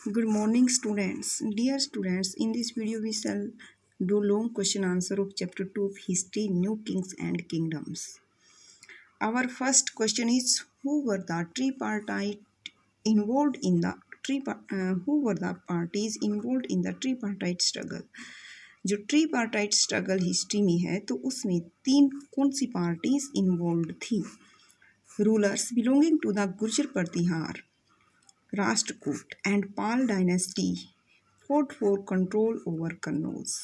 Good morning, students. Dear students, in this video we shall do long question answer of chapter 2 of history, new kings and kingdoms. Our first question is, who were the tripartite involved in the who were the parties involved in the tripartite struggle? जो ट्रीपार्टाइट struggle history में है तो उसमें तीन कौन सी parties involve थी? Rulers belonging to the Gurjar Pratihara, Rashtrakuta and Pal dynasty fought for control over Kannauj.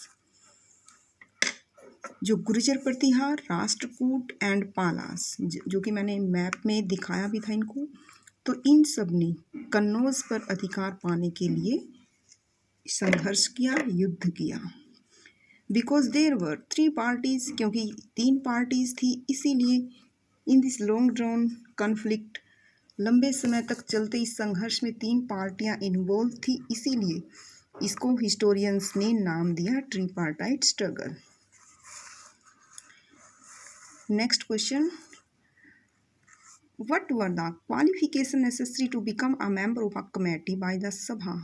जो गुर्जर प्रतिहार, राष्ट्रकूट एंड पालास, जो कि मैंने मैप में दिखाया भी था इनको, तो इन सब ने कन्नौज पर अधिकार पाने के लिए संघर्ष किया, युद्ध किया. Because there were three parties, क्योंकि तीन पार्टीज थी, इसीलिए in this long drawn conflict, लंबे समय तक चलते इस संघर्ष में तीन पार्टियां इन्वॉल्व थी, इसीलिए इसको हिस्टोरियंस ने नाम दिया tripartite struggle. Next question, what were the qualification necessary to become a member of a committee by the sabha,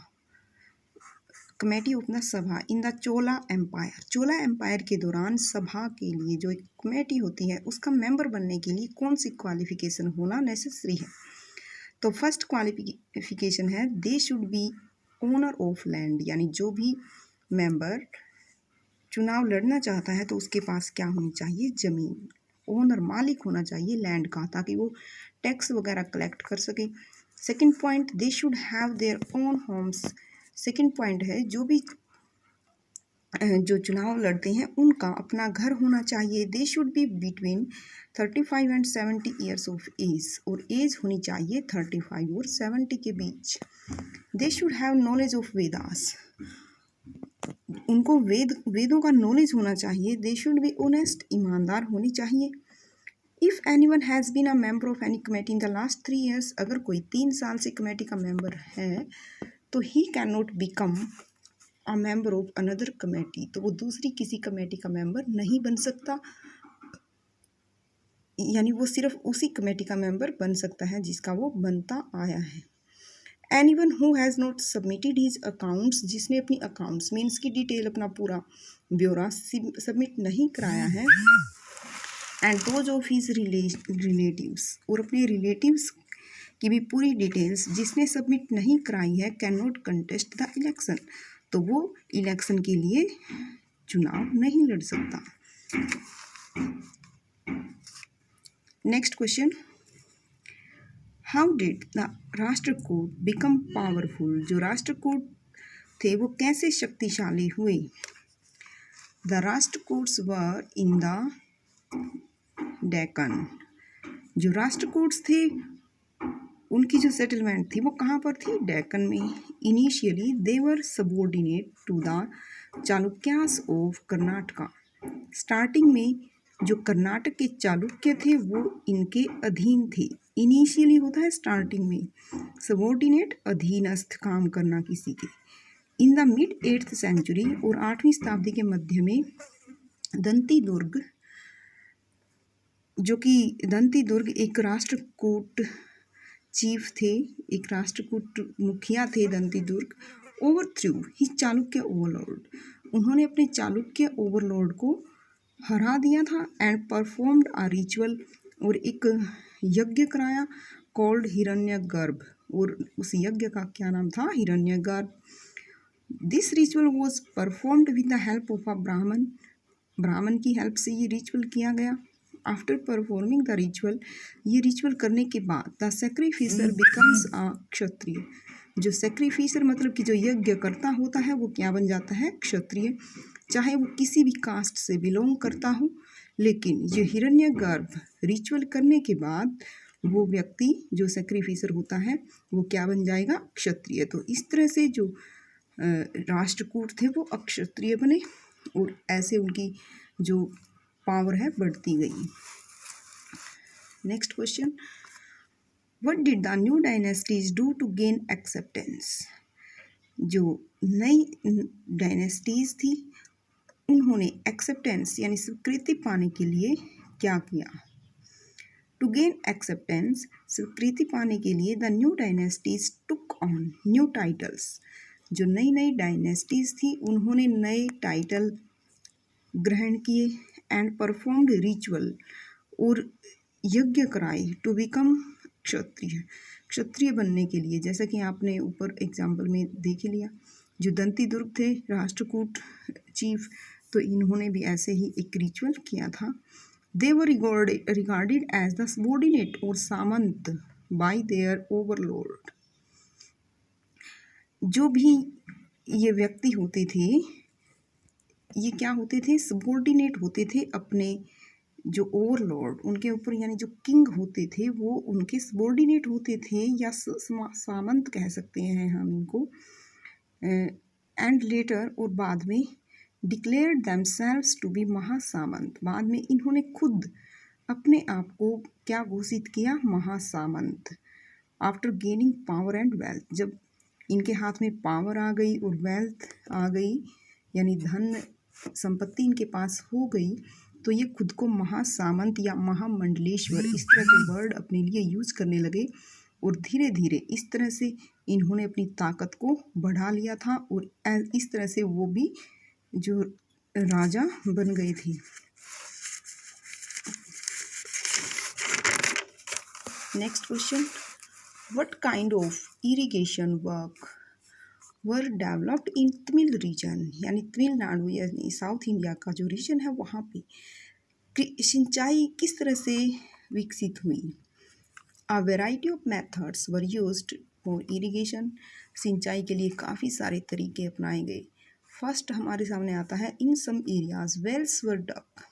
committee of the sabha in the Chola empire. Chola empire के दौरान सभा के लिए जो एक कमेटी होती है उसका मेंबर बनने के लिए कौन सी क्वालिफिकेशन होना नेसेसरी है? तो फर्स्ट क्वालिफिकेशन है दे should B owner of land, यानी जो भी मेंबर चुनाव लड़ना चाहता है तो उसके पास क्या होनी चाहिए? ज़मीन. ओनर, मालिक होना चाहिए लैंड का, ताकि वो टैक्स वगैरह कलेक्ट कर सके. Second point, they should have their own homes. Second point है जो चुनाव लड़ते हैं उनका अपना घर होना चाहिए. They should be between 35 and 70 years of age, और एज होनी चाहिए 35 और 70 के बीच. They should have knowledge of Vedas, उनको वेदों का नॉलेज होना चाहिए. दे शुड बी ऑनेस्ट, ईमानदार होनी चाहिए. If any one has been a member of any committee in the last 3 years, अगर कोई 3 साल से कमेटी का मेंबर है तो he can not become a member of another committee, तो वो दूसरी किसी कमेटी का मेंबर नहीं बन सकता, यानी वो सिर्फ उसी कमेटी का मेंबर बन सकता है जिसका वो बनता आया है. Anyone who has not submitted his accounts, जिसने अपनी अकाउंट्स मीन्स की डिटेल, अपना पूरा ब्यौरा सबमिट नहीं कराया है. And those of his relatives, और अपने रिलेटिव्स की भी पूरी डिटेल्स जिसने सबमिट नहीं कराई है, can not contest the election, तो वो इलेक्शन के लिए चुनाव नहीं लड़ सकता. Next question, how did the Rashtrakuta become powerful. जो राष्ट्रकूट थे वो कैसे शक्तिशाली हुए? The Rashtrakutas were in the Deccan. जो राष्ट्रकूट्स थे उनकी जो सेटलमेंट थी वो कहाँ पर थी? डेक्कन में. Initially they were subordinate to the Chalukyas of Karnataka. Starting में जो कर्नाटक के चालुक्य थे वो इनके अधीन थे. इनिशियली होता है स्टार्टिंग में, सबऑर्डिनेट अधीनस्थ, काम करना किसी के. In the mid 8th century, और 8वीं शताब्दी के मध्य में दंती दुर्ग, जो कि दंती दुर्ग एक राष्ट्रकूट चीफ थे, एक राष्ट्रकूट मुखिया थे दंती दुर्ग, ओवरथ्रू ही चालुक्य ओवरलॉर्ड. उन्होंने अपने चालुक्य ओवरलॉर्ड को हरा दिया था. एंड परफॉर्म्ड अ रिचुअल, और एक यज्ञ कराया, कॉल्ड हिरण्यगर्भ, और उस यज्ञ का क्या नाम था? Hiranyagarbha. This ritual was performed with the help of a Brahmin. ब्राह्मण की हेल्प से ये रिचुअल किया गया. आफ्टर परफॉर्मिंग द रिचुअल, ये रिचुअल करने के बाद द सेक्रीफिसर बिकम्स अ क्षत्रिय. जो सेक्रीफिसर मतलब कि जो यज्ञ करता होता है वो क्या बन जाता है? क्षत्रिय, चाहे वो किसी भी कास्ट से बिलोंग करता हो. लेकिन जो हिरण्यगर्भ रिचुअल करने के बाद वो व्यक्ति जो सेक्रीफिसर होता है वो क्या बन जाएगा? क्षत्रिय. तो इस तरह से जो राष्ट्रकूट थे वो अक्षत्रिय बने, और ऐसे उनकी जो पावर है बढ़ती गई. Next question, what did the new dynasties do to gain acceptance. जो नई डायनेस्टीज थी उन्होंने एक्सेप्टेंस यानी स्वीकृति पाने के लिए क्या किया? टू गेन एक्सेप्टेंस स्वीकृति पाने के लिए the new dynasties took on new titles. जो नई नई डायनेस्टीज थी उन्होंने नए टाइटल ग्रहण किए। एंड परफॉर्म्ड रिचुअल, और यज्ञ कराए टू बिकम क्षत्रिय, क्षत्रिय बनने के लिए। जैसा कि आपने ऊपर एग्जाम्पल में देख ही लिया, जो दंती दुर्ग थे राष्ट्रकूट चीफ, तो इन्होंने भी ऐसे ही एक रिचुअल किया था। दे वर रिगार्डेड एज द सबॉर्डिनेट और सामंत बाय देयर ओवरलॉर्ड। जो भी ये व्यक्ति होते थे, ये क्या होते थे, सबॉर्डिनेट होते थे अपने जो ओवरलॉर्ड उनके ऊपर, यानी जो किंग होते थे वो उनके सबॉर्डिनेट होते थे, या सामंत कह सकते हैं हम इनको। एंड लेटर, और बाद में, डिक्लेयर्ड देमसेल्व्स टू बी महासामंत, बाद में इन्होंने खुद अपने आप को क्या घोषित किया, महासामंत। After gaining power and wealth, जब इनके हाथ में पावर आ गई और वेल्थ आ गई, यानी धन संपत्ति इनके पास हो गई, तो ये खुद को महासामंत या महामंडलेश्वर इस तरह के वर्ड अपने लिए यूज करने लगे। और धीरे धीरे इस तरह से इन्होंने अपनी ताकत को बढ़ा लिया था, और इस तरह से वो भी जो राजा बन गए थे। Next question, what kind of irrigation work were developed in Tamil region, यानी तमिलनाडु यानी साउथ इंडिया का जो रीजन है वहाँ पे सिंचाई किस तरह से विकसित हुई। A variety of methods were used for irrigation, सिंचाई के लिए काफ़ी सारे तरीके अपनाए गए। फर्स्ट हमारे सामने आता है, इन सम एरियाज वेल्स वर डग।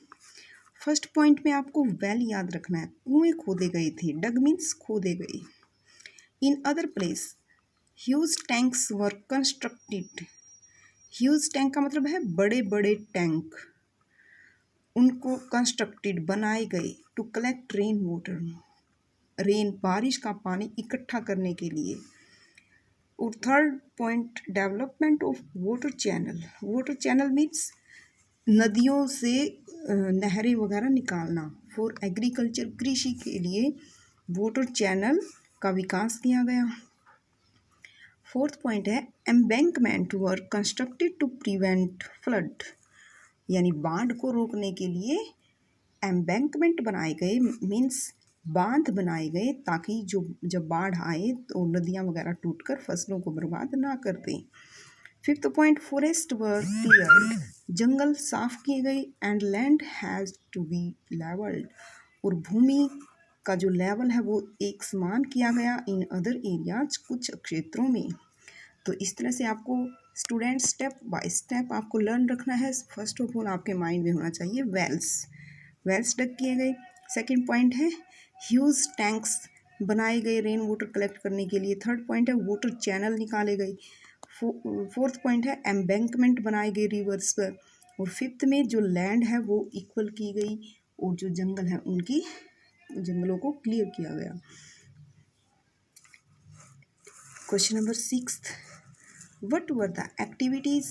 फर्स्ट पॉइंट में आपको वेल याद रखना है, कुएं खोदे गए थे, डग मीन्स खोदे गए। In other place huge tanks were constructed, huge tank का मतलब है बड़े बड़े टैंक, उनको कंस्ट्रक्टेड बनाए गए, to collect rain water, rain बारिश का पानी इकट्ठा करने के लिए। और third point, development of water channel, water channel means नदियों से नहरें वगैरह निकालना, फॉर एग्रीकल्चर कृषि के लिए वाटर चैनल का विकास किया गया। फोर्थ पॉइंट है, embankment were constructed to prevent flood, यानी बाढ़ को रोकने के लिए एम्बैंकमेंट बनाए गए, मीन्स बांध बनाए गए, ताकि जो जब बाढ़ आए तो नदियाँ वगैरह टूटकर फसलों को बर्बाद ना कर दें। Fifth point, forest were cleared, जंगल साफ किए गए। And land has to be levelled, और भूमि का जो लेवल है वो एक समान किया गया। इन अदर एरियाज, कुछ क्षेत्रों में। तो इस तरह से आपको स्टूडेंट स्टेप बाय स्टेप आपको लर्न रखना है। फर्स्ट ऑफ ऑल आपके माइंड में होना चाहिए वेल्स, वेल्स डग किए गए। सेकंड पॉइंट है, ह्यूज टैंक्स बनाए गए रेन वाटर कलेक्ट करने के लिए। थर्ड पॉइंट है, वाटर चैनल निकाले गए। फोर्थ पॉइंट है, एम्बैंकमेंट बनाए गए रिवर्स पर। और फिफ्थ में जो लैंड है वो इक्वल की गई, और जो जंगल है उनकी जंगलों को क्लियर किया गया। Question number 6, what were the activities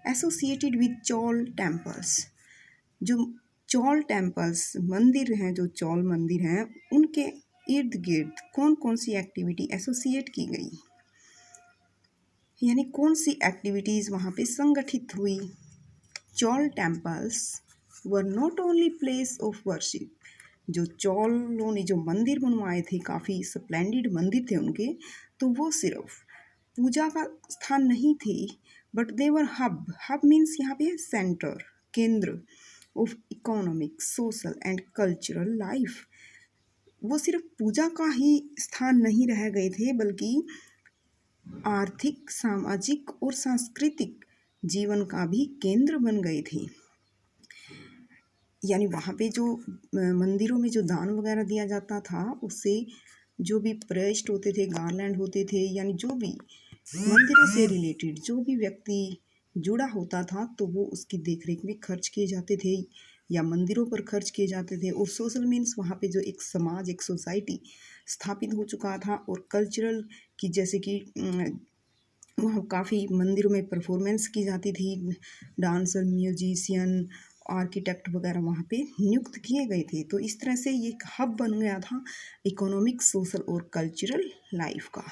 associated with Chola temples, जो चौल टेम्पल्स मंदिर हैं, जो चौल मंदिर हैं उनके इर्द गिर्द कौन कौन सी एक्टिविटी एसोसिएट की गई, यानी कौन सी एक्टिविटीज़ वहाँ पे संगठित हुई। Chola temples were not only place of worship, जो चौलों ने जो मंदिर बनवाए थे, काफ़ी स्प्लेंडिड मंदिर थे उनके, तो वो सिर्फ पूजा का स्थान नहीं थे, but they were hub, hub means यहाँ पे सेंटर, केंद्र of economic, social and cultural life. वो सिर्फ पूजा का ही स्थान नहीं रह गए थे, बल्कि आर्थिक, सामाजिक और सांस्कृतिक जीवन का भी केंद्र बन गए थे। यानी वहाँ पे जो मंदिरों में जो दान वगैरह दिया जाता था, उससे जो भी प्रेस्ट होते थे, गार्लैंड होते थे, यानी जो भी मंदिरों से रिलेटेड जो भी व्यक्ति जुड़ा होता था, तो वो उसकी देखरेख में खर्च किए जाते थे या मंदिरों पर खर्च किए जाते थे। और सोशल मीन्स वहाँ पे जो एक समाज, एक सोसाइटी स्थापित हो चुका था। और कल्चरल की, जैसे कि वहाँ काफ़ी मंदिरों में परफॉर्मेंस की जाती थी, डांसर, म्यूजिशियन आर्किटेक्ट वगैरह वहाँ पे नियुक्त किए गए थे। तो इस तरह से ये एक हब बन गया था इकोनॉमिक, सोशल और कल्चरल लाइफ का।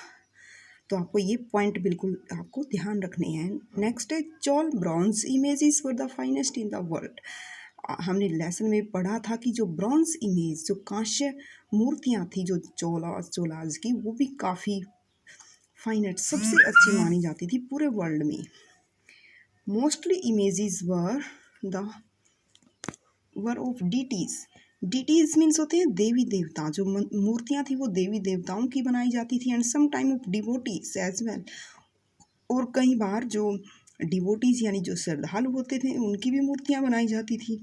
तो आपको ये पॉइंट बिल्कुल आपको ध्यान रखने हैं। नेक्स्ट है Chola bronze images were the finest in the world. हमने लेसन में पढ़ा था कि जो ब्रॉन्ज इमेज, जो कांस्य मूर्तियाँ थी जो चोलाज की, वो भी काफ़ी फाइनेस्ट, सबसे अच्छी मानी जाती थी पूरे वर्ल्ड में। Mostly images were of deities. Deities means होते हैं देवी देवता। जो मूर्तियाँ थी वो देवी देवताओं की बनाई जाती थी, and some time of devotees as well. और कई बार जो डिवोटीज यानी जो श्रद्धालु होते थे उनकी भी मूर्तियाँ बनाई जाती थी।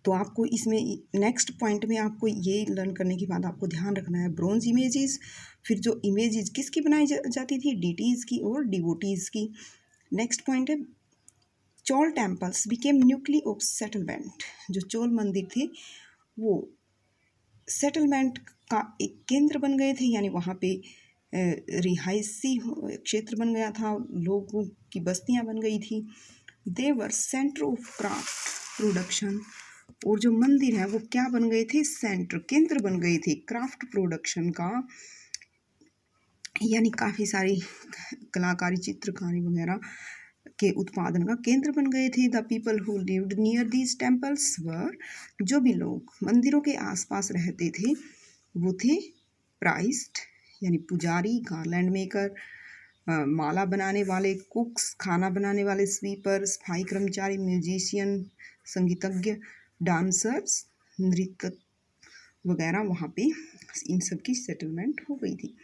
तो आपको इसमें नेक्स्ट पॉइंट में आपको ये लर्न करने के बाद आपको ध्यान रखना है ब्रॉन्ज इमेजेस, फिर जो इमेजेस किसकी बनाई जाती थी, डीटीज की और डिवोटीज की। नेक्स्ट पॉइंट है Chola temples became nuclei of settlement. जो चोल मंदिर थे वो सेटलमेंट का एक केंद्र बन गए थे, यानी वहाँ पे रिहायशी क्षेत्र बन गया था, लोगों की बस्तियाँ बन गई थी। दे वर सेंटर ऑफ क्राफ्ट प्रोडक्शन। और जो मंदिर है वो क्या बन गए थे, सेंटर, केंद्र बन गए थे क्राफ्ट प्रोडक्शन का, यानी काफ़ी सारी कलाकारी, चित्रकारी वगैरह के उत्पादन का केंद्र बन गए थे। The people who lived near these temples were, जो भी लोग मंदिरों के आसपास रहते थे वो थे प्राइस्ट, यानी पुजारी, गार्लैंड मेकर, माला बनाने वाले, कुक्स, खाना बनाने वाले, स्वीपर, सफाई कर्मचारी, म्यूजिशियन, संगीतज्ञ, डांसर्स, नृत्य वगैरह वहाँ पे इन सब की सेटलमेंट हो गई थी।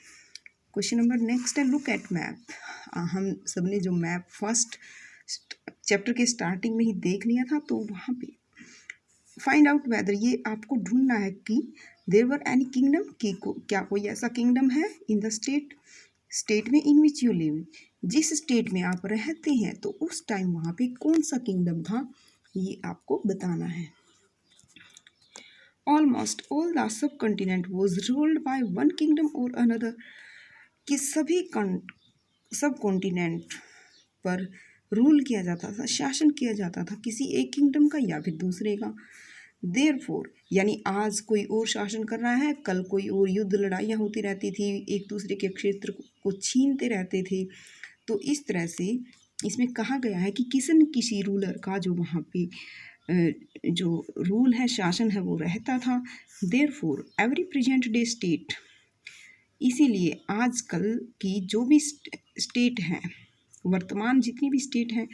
क्वेश्चन नंबर नेक्स्ट है लुक एट मैप। हम सब ने जो मैप फर्स्ट चैप्टर के स्टार्टिंग में ही देख लिया था, तो वहाँ पे फाइंड आउट वेदर, ये आपको ढूंढना है कि देयर वर एनी किंगडम, कि क्या कोई ऐसा किंगडम है इन द स्टेट में इन विच यू लिव, जिस स्टेट में आप रहते हैं तो उस टाइम वहाँ पे कौन सा किंगडम था, ये आपको बताना है। Almost all the sub continent was ruled by one kingdom और अनदर, कि सभी सब कॉन्टिनेंट पर रूल किया जाता था, शासन किया जाता था किसी एक किंगडम का या फिर दूसरे का। देयरफॉर, यानी आज कोई और शासन कर रहा है, कल कोई और, युद्ध लड़ाइयाँ होती रहती थी, एक दूसरे के क्षेत्र को छीनते रहते थे। तो इस तरह से इसमें कहा गया है कि किसी न किसी रूलर का जो वहाँ पे जो रूल है, शासन है, वो रहता था। Therefore every present day state, इसीलिए आजकल की जो भी स्टेट हैं, वर्तमान जितनी भी स्टेट हैं,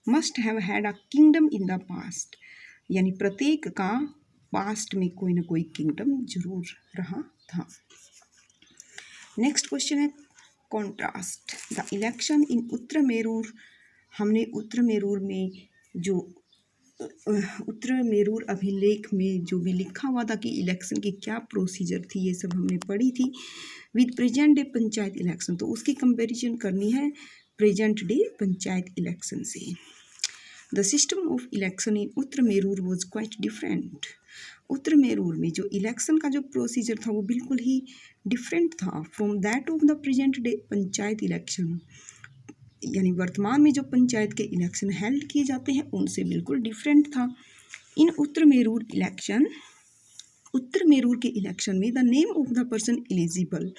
must have had a kingdom in the past, यानी प्रत्येक का पास्ट में कोई ना कोई किंगडम जरूर रहा था। नेक्स्ट क्वेश्चन है कॉन्ट्रास्ट द इलेक्शन इन उत्तर मेरूर। हमने उत्तर मेरूर में जो उत्तर मेरूर अभिलेख में जो भी लिखा हुआ था कि इलेक्शन की क्या प्रोसीजर थी, ये सब हमने पढ़ी थी with present day panchayat election. तो उसकी कंपैरिजन करनी है प्रेजेंट डे पंचायत इलेक्शन से। The system of election in Uttaramerur was quite different. Uttaramerur में जो इलेक्शन का जो प्रोसीजर था वो बिल्कुल ही डिफरेंट था from that of the present day panchayat election, यानी वर्तमान में जो पंचायत के इलेक्शन हेल्ड किए जाते हैं उनसे बिल्कुल डिफरेंट था। इन उत्तर मेरूर के इलेक्शन में the name of the person eligible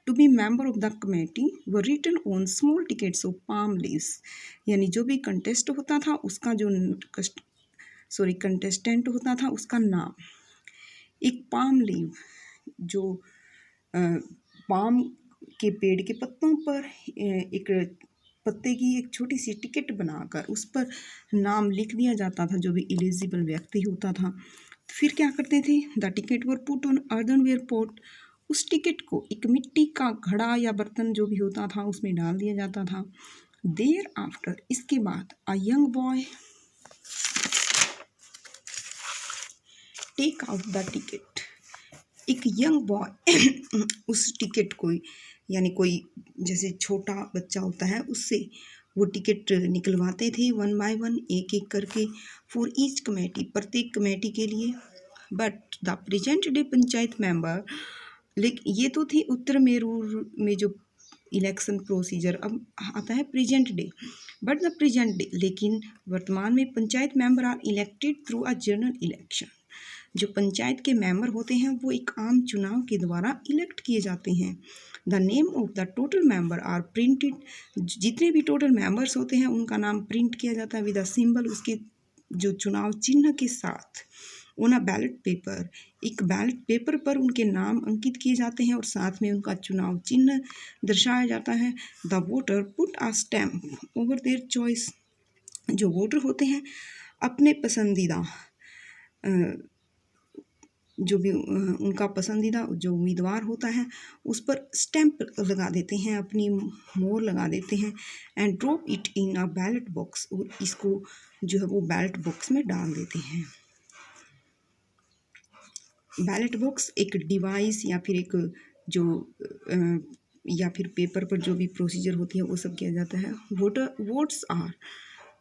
to be member of the committee were written on small tickets of palm leaves, यानी जो भी कंटेस्ट होता था उसका जो कंटेस्टेंट होता था उसका नाम एक पाम लीव, जो पाम के पेड़ के पत्तों पर एक पत्ते की एक छोटी सी टिकट बनाकर उस पर नाम लिख दिया जाता था जो भी एलिजिबल व्यक्ति होता था। फिर क्या करते थे, the ticket were put on earthenware pot, उस टिकट को एक मिट्टी का घड़ा या बर्तन जो भी होता था उसमें डाल दिया जाता था। देयर आफ्टर, इसके बाद a young boy take out the ticket, एक यंग बॉय उस टिकट को, यानी कोई जैसे छोटा बच्चा होता है उससे वो टिकट निकलवाते थे वन बाय वन, एक एक करके, फॉर ईच कमेटी, प्रत्येक कमेटी के लिए। But the present day panchayat member, लेकिन ये तो थी उत्तर मेरूर में जो इलेक्शन प्रोसीजर। अब आता है present day. But the present day, लेकिन वर्तमान में panchayat member are elected through a general election. जो पंचायत के मेंबर होते हैं वो एक आम चुनाव के द्वारा इलेक्ट किए जाते हैं। The name of the total member are printed, जितने भी टोटल मेंबर्स होते हैं उनका नाम प्रिंट किया जाता है विद अ सिंबल, उसके जो चुनाव चिन्ह के साथ। ऑन अ बैलेट पेपर, एक बैलेट पेपर पर उनके नाम अंकित किए जाते हैं और साथ में उनका चुनाव चिन्ह दर्शाया जाता है। The voter put a stamp over their choice, जो वोटर होते हैं अपने पसंदीदा जो भी उनका पसंदीदा जो उम्मीदवार होता है उस पर स्टैंप लगा देते हैं, अपनी मोहर लगा देते हैं। And drop it in a ballot box, और इसको जो है वो बैलेट बॉक्स में डाल देते हैं। बैलेट बॉक्स एक डिवाइस या फिर एक जो या फिर पेपर पर जो भी प्रोसीजर होती है वो सब किया जाता है। वोट्स आर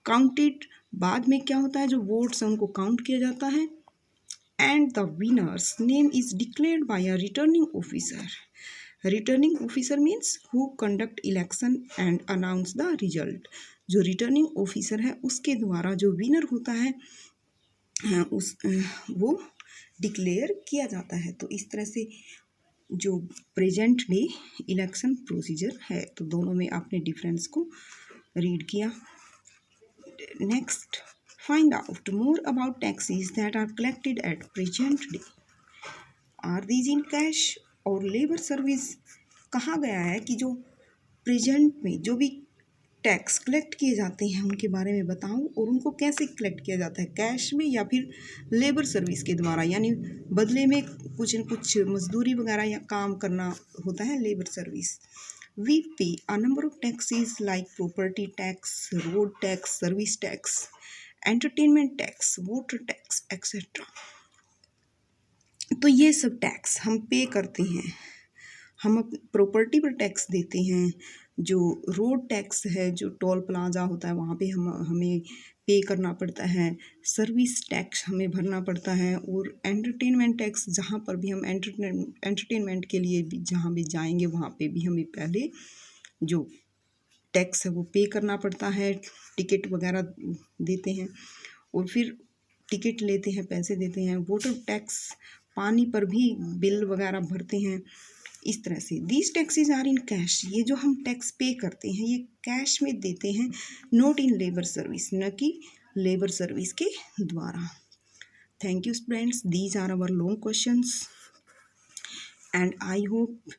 काउंटेड, बाद में क्या होता है जो वोट्स हैं उनको काउंट किया जाता है। And the winners name is declared by a returning officer. Returning officer means who conduct election and announce the result. जो रिटर्निंग ऑफिसर है उसके द्वारा जो विनर होता है उस वो डिक्लेयर किया जाता है। तो इस तरह से जो प्रेजेंट डे इलेक्शन प्रोसीजर है, तो दोनों में आपने डिफरेंस को रीड किया। Next, find out more about taxes that are collected at present day. Are these in cash और लेबर सर्विस। कहा गया है कि जो प्रेजेंट में जो भी टैक्स कलेक्ट किए जाते हैं उनके बारे में बताऊं, और उनको कैसे कलेक्ट किया जाता है, कैश में या फिर लेबर सर्विस के द्वारा, यानी बदले में कुछ न कुछ मजदूरी वगैरह या काम करना होता है, लेबर सर्विस। वी पे a number of taxes like property tax, road tax, service tax, entertainment tax, water tax etcetera. तो ये सब टैक्स हम पे करते हैं। हम प्रॉपर्टी पर टैक्स देते हैं, जो रोड टैक्स है, जो टोल प्लाजा होता है वहाँ पे हमें पे करना पड़ता है। सर्विस टैक्स हमें भरना पड़ता है, और एंटरटेनमेंट टैक्स, जहाँ पर भी हम एंटरटेनमेंट के लिए भी जहाँ भी जाएंगे वहाँ पे भी हमें पहले जो टैक्स है वो पे करना पड़ता है। टिकट वगैरह देते हैं और फिर टिकट लेते हैं, पैसे देते हैं। वाटर टैक्स, पानी पर भी बिल वगैरह भरते हैं। इस तरह से these taxes are in cash, ये जो हम टैक्स पे करते हैं ये कैश में देते हैं, नॉट इन लेबर सर्विस, न कि लेबर सर्विस के द्वारा। Thank you friends, these are our long questions and I hope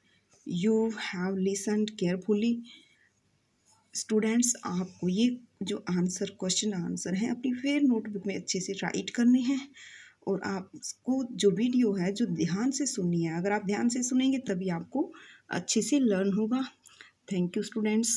you have listened carefully. Students, आपको ये जो आंसर क्वेश्चन आंसर हैं अपनी फेयर नोटबुक में अच्छे से राइट करने हैं, और आपको जो वीडियो है जो ध्यान से सुननी है। अगर आप ध्यान से सुनेंगे तभी आपको अच्छे से लर्न होगा। Thank you students.